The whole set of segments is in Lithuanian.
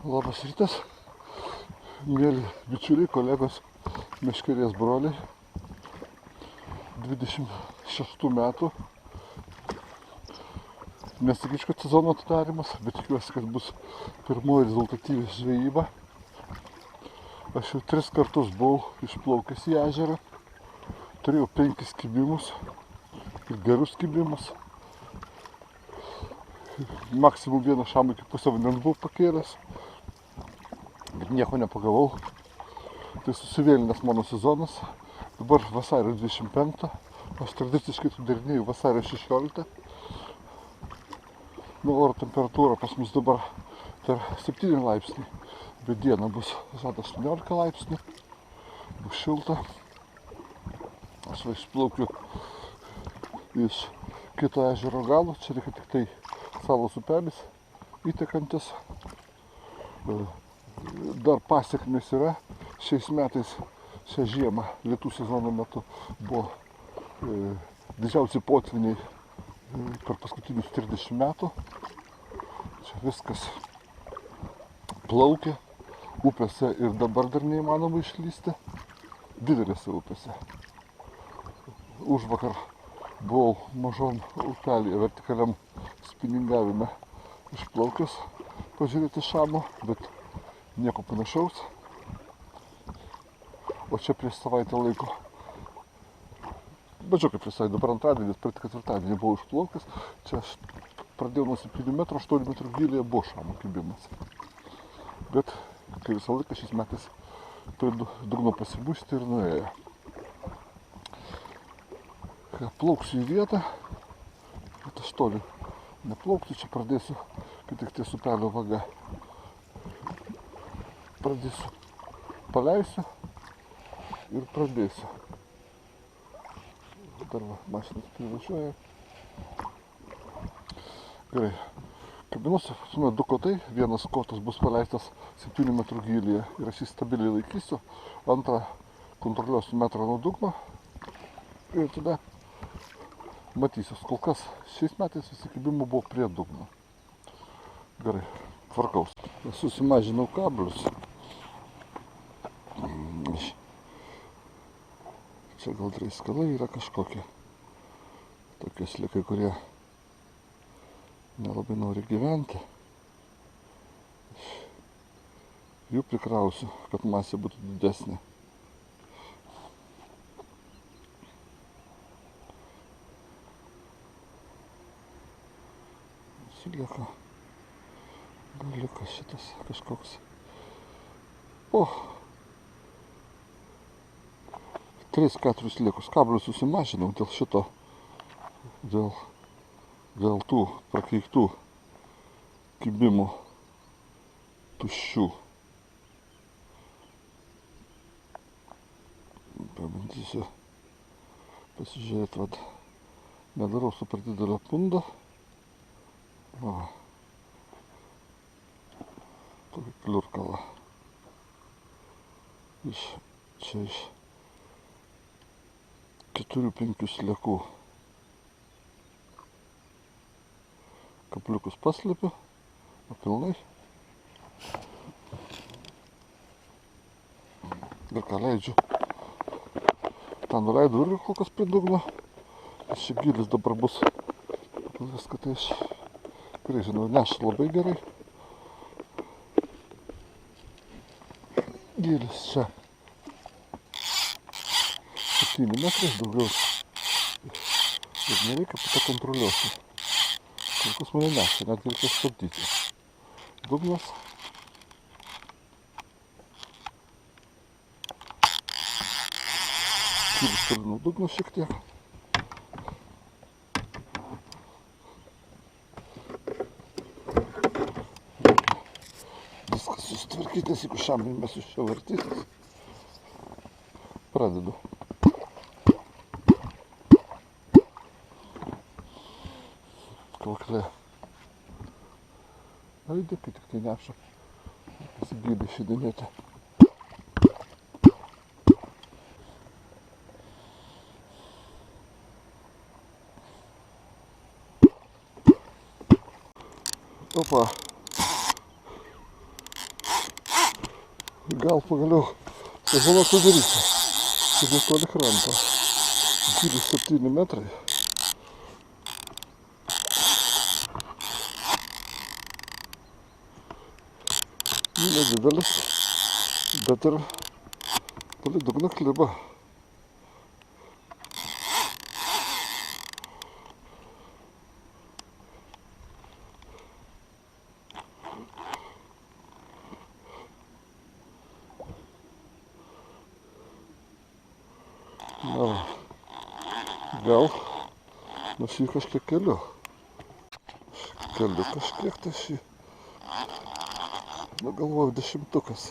Labas rytas, mėly bičiuliai, kolegos, meškerės broliai. 26 metų. Nesakyčiau, kad sezono atidarimas, bet tikiuosi, kad bus pirmoji rezultatyvi žvejyba. Aš jau 3 kartus buvau išplaukęs į ežerą. Turėjau 5 kibimus ir gerus kibimus. Maksimum vieną šamą iki pusę vandens buvau pakėlęs, bet nieko nepagavau. Tai susivėlinęs mano sezonas. Dabar vasario 25, aš tradiciškai sudarinėju vasario 16. Oro temperatūra pas mus dabar dar 7 laipsniai, bet dieną bus žada 18 laipsnių, bus šilta. Aš išplaukiu iš kito ežero galo, čia reikia tik tai salos upelis įtekantis. Dar pasiekmės yra. Šiais metais, šią žiemą, lietų sezono metu buvo didžiausi potviniai per paskutinius 30 metų. Čia viskas plaukia upėse ir dabar dar neįmanoma išlysti. Didelėse upėse. Užvakar buvau mažom upelėje, vertikaliam spiningavime išplaukęs pažiūrėti šamo, bet nieko panašaus. O čia prieš savaitę laiko, mažiau kaip prieš savaitę, dabar antradienis, per ketvirtadienį buvau išplaukęs. Čia aš pradėjau nuo 7 metrų, 8 metrų gylyje buvo šamo kibimas. Bet, kai visą laiką šiais metais prie dugno pasibusti ir nuėjo. Plauksiu į vietą, bet aš toliu neplauksiu, čia pradėsiu, kai tik ties upelio vaga. Pradėsiu, paleisiu ir pradėsiu. Dar va, mašinas privažiuoja. Gerai. Kabinuose sume 2 kotai. Vienas kotas bus paleistas 7 metrų gylyje ir aš jį stabiliai laikysiu. Antrą kontroliuosiu metrą nuo dugno. Ir tada matysiu. Kol kas šiais metais visi kibimų buvo prie dugno. Gerai, tvarkaus. Susimažinau kablius. Čia gal draiskalai yra kažkokie. Tokie slikai, kurie nelabai nori gyventi. Jų prikrausiu, kad masė būtų didesnė. Lieka galiukas šitas kažkoks. 3-4 liekus. Kablius susimažinau dėl šito, dėl tų prakeiktų kibimų tuščių. Pabandysiu pasižiūrėti, vad, nedarau super didelio pundo. Va, tokia kliurkala. Čia iš 4-5 sliekų. Kabliukus paslepiu, pilnai. Ir ką leidžiu. Tą nuleidau irgi kol kas prie dugno. Šis gylis dabar bus. Viską tai aš tikrai žinau, neša labai gerai. Gylis čia 7 metrai, daugiau. Ir nereikia, po to kontroliuosiu. Kol kas mane neša, netgi reikia stabdyti. Dugnas. Gylis turi nuo dugno šiek tiek. Susitvarkytis, jeigu šamai mes iš čia vartytis. Pradedu. Kalklė. Aidė, kai tik tai neša. Pasigydė šidinėti. Opa. Gal pagaliau sezonas sudaryti. Ir netoli kranto. Gylis 7 metrai. Nedidelis, bet ir palei dugną kliba. Na, gal aš jį kažkiek keliu. Keliu kažkiek tai šį. Nu, galvoju, 10-tukas.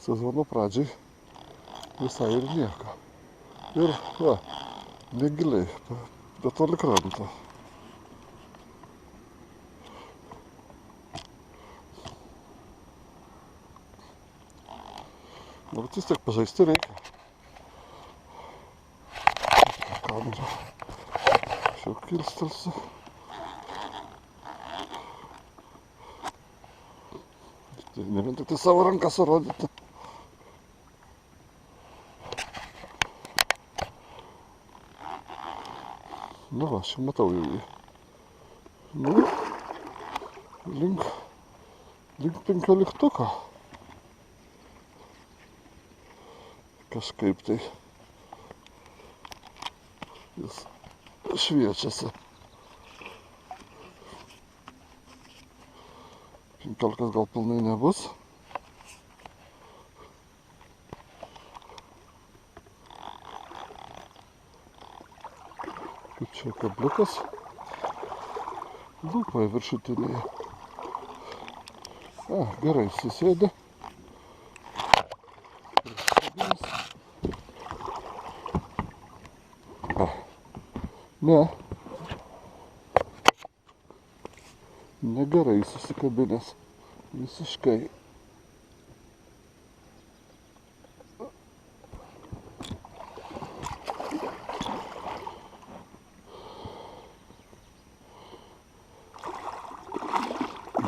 Sezono pradžiai visai ir nieko. Ir, va, negiliai, bet toli kranto. Nu, bet vis tiek pažaisti reikia. Kamerą. Šiau kilstelsiu. Ne vien tik tai savo ranką surodyti. Nu va, aš jau matau jau jį. Nu, link 15-tuko. Kažkaip tai jis šviečiasi. 15 gal pilnai nebus. Kaip čia kabliukas. Lūpoje viršutinėje. Gerai, susėdė. Ne. Negerai susikabinęs. Visiškai.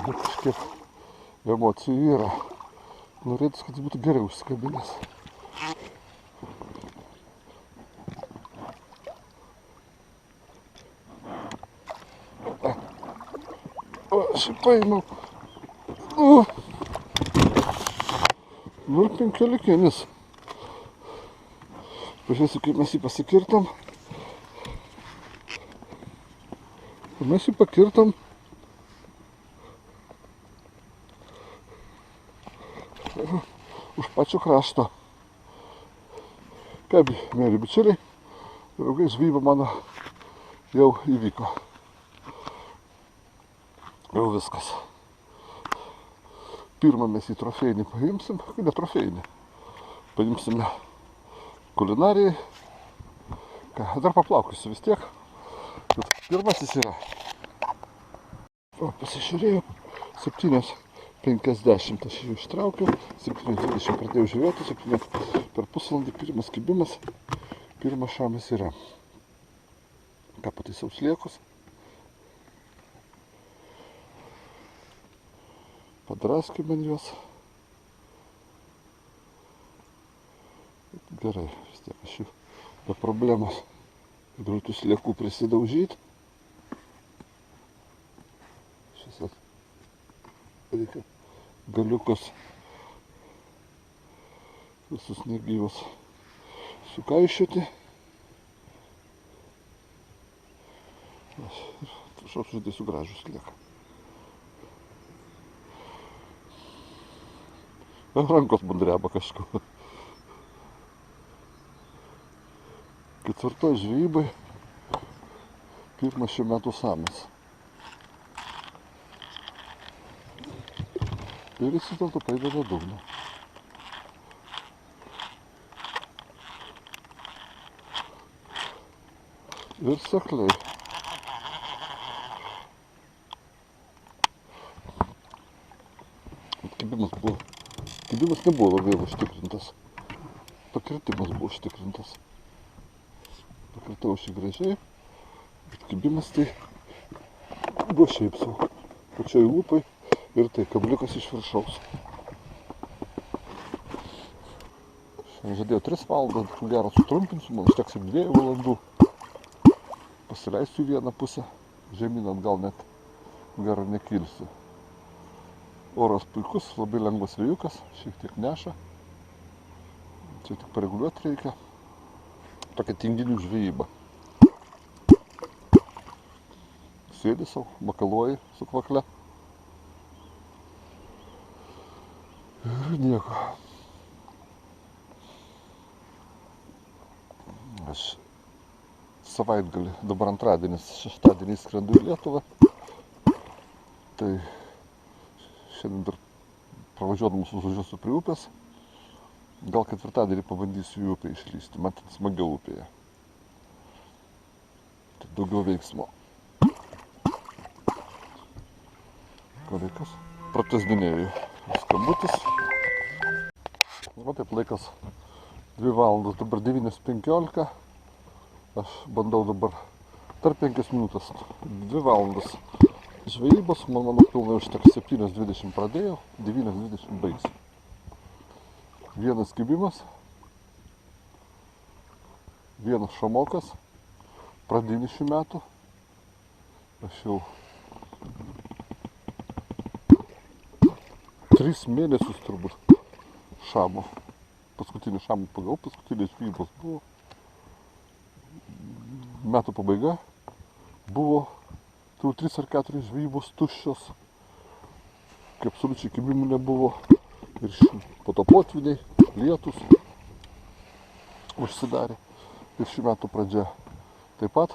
Bet kažkiek emocijų yra. Norėtųsi, kad jis būtų geriau užsikabinęs. O, šį paėmiau. Nu, 15-kinis. Pažiūrėsiu, kaip mes jį pasikirtam. Mes jį pakirtam. Už pačio krašto. Kaip, mėly bičiuliai, draugai, žvejyba mano jau įvyko. Jau viskas. Pirmą mes į trofėjinį paimsim, ne trofėjinį. Paimsime kulinarijai. Dar paplaukysiu vis tiek. Bet pirmasis yra. O, pasižiūrėjau, 7:50 aš jų ištraukiau, 7:20 pradėjau žiūrėti, 7 per pusvalandį pirmas kibimas, pirmas šamas yra. Ką pataisau sliekus. Padraskime juos. Gerai, vis tiek aš jų be problemos galiu tų sliekų prisidaužyti. Šis reikia galiukus visus negyvus sukaišioti. Aš uždėsiu gražų slieką. Rankos man dreba kažko. Ketvirtoj žvejybai pirmas šių metų samas. Ir jis vis dėlto paėdė dugną. Ir sekliai. Kibimas nebuvo labai užtikrintas. Pakirtimas buvo užtikrintas. Pakirtau šį gražiai. Bet kibimas tai buvo šiaip sau. Pačioj lūpai Ir tai kabliukas iš viršaus. Šiandien žadėjau 3 valandas, ko gero sutrumpinsiu, man užteks ir 2 valandų. Pasileisiu į vieną pusę, žemyn atgal net gero nekilsiu. Oras puikus, labai lengvas vėjukas, šiek tiek neša. Čia tik pareguliuoti reikia. Tokia tinginių žvejyba. Sėdi savo, makaluoji su kvakle. Ir nieko. Aš savaitgalį, dabar antradienis, šeštadienį skrendu į Lietuvą. Tai šiandien dar pravažiuodamas užvažiuosiu prie upės. Gal ketvirtadienį pabandysiu į upę išlysti, man ten smagiau upėje. Tai daugiau veiksmo. Kolegas, pratęsdinėjau skambutis. O taip laikas 2 valandas, dabar 9:15. Aš bandau dabar tarp 5 minutės, 2 valandas žvejybos, manau pilnai užteks, 7:20 pradėjau, 9:20 baigsiu. Vienas kibimas, vienas šamokas, pradinis šių metų. Aš jau 3 mėnesius turbūt šamo. Paskutinį šamą pagavau, paskutinės žvejybos buvo. Metų pabaiga buvo 3 ar 4 žvejybos tuščios, kai absoliučiai kibimų nebuvo. Ir po to potviniai, lietus užsidarė. Ir šių metų pradžia taip pat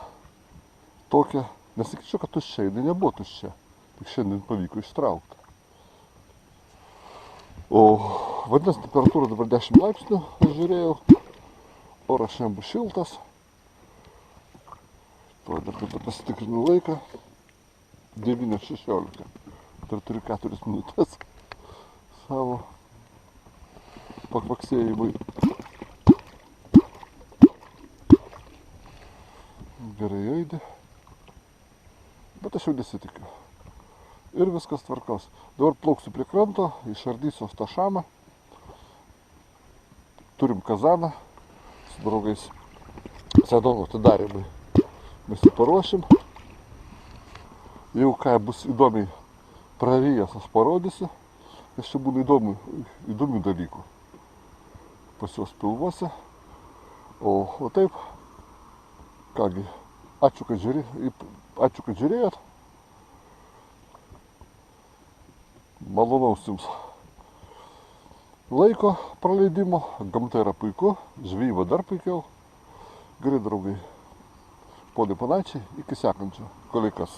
tokia, nesakyčiau, kad tuščia, jinai nebuvo tuščia. Tik šiandien pavyko ištraukti. O vandens temperatūra dabar 10 laipsnių, aš žiūrėjau. Oras šiandien bus šiltas. To dar kartą pasitikrinu laiką. 9:16. Dar turiu 4 minutės savo pakvaksėjimui. Gerai eidė. Bet aš jau nesitikiu. Ir viskas tvarkos. Dabar plauksiu prie kranto, išardysiu tą šamą. Turim kazaną su draugais sezono atidarymui. Mes jį paruošim. Jau ką bus įdomiai prarijęs, aš parodysiu. Nes čia būna įdomių dalykų pas juos pilvuose. O taip, kągi, ačiū, kad žiūrėjot. Malonaus jums laiko praleidimo, gamta yra puiku, žvejyba dar puikiau. Gerai, draugai, ponai panačiai, iki sekančio. Kolikas.